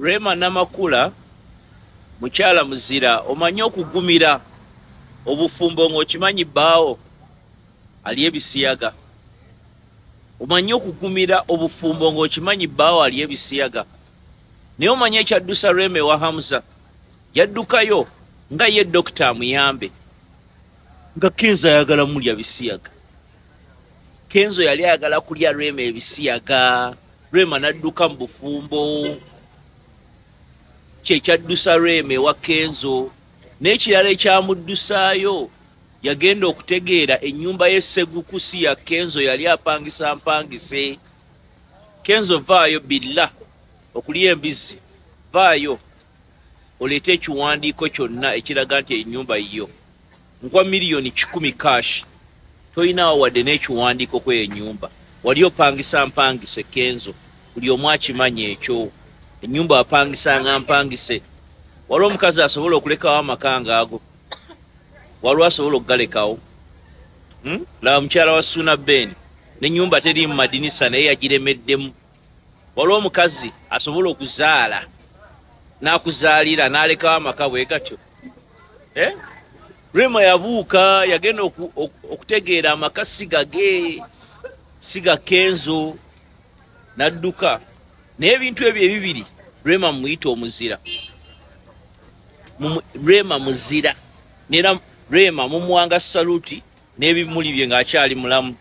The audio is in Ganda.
Rema Namakula mukyala muzira omanyi okugumira obufumbo ng'okimanyi bbaawo ali ebisiyaga. Omanyi okugumira obufumbo ng'okimanyi bbaawo ali ebisiyaga. Naye omanyi ekyaddusa Rema ewa Hamza yaddukayo nga ye dokita amuyambe nga Kenzo ayagala mulya bisiyaga. Kenzo yali ayagala kulya Rema ebisiyaga. Rema n'adduka mu bufumbo. Kyekyadusa Rema ewa Kenzo. N'ekirala ekyamuddusaayo yagenda okutegeera ennyumba y'essegukusi ya Kenzo yali apangisa mpangise. Kenzo vaayo billa okulya embizzi, vaayo oleete ekiwandiiko kyonna ekiraga nti ennyumba yiyo. Nkwa miliyoni 10 cash. Toyinaawo wadde n'ekiwandiiko kw'eyo ennyumba. Wali opangisa mpangise Kenzo. Buli omu akimanyi ekyo. Ennyumba wapangisanga mpangise. Waliwo omukazi asobola okulekawo amakanga ago. Waliwo asobola okugalekawo. Laba mukyala wa Suna Ben. N'ennyumba teri mu madinisa naye yagiremeddemu. Waliwo omukazi asobola okuzaala. N'akuzaalira n'alekawo amaka bwe gatyo. Rema yabuuka yagenda okutegeera amaka sigage. Siga Kenzo. N'adduka. Naye ebintu ebyo ebibiri Rema muyita omuzira. Rema muzira. Nera Rema mumuwanga saluti n'ebimuli bye ng'akyali mulamu.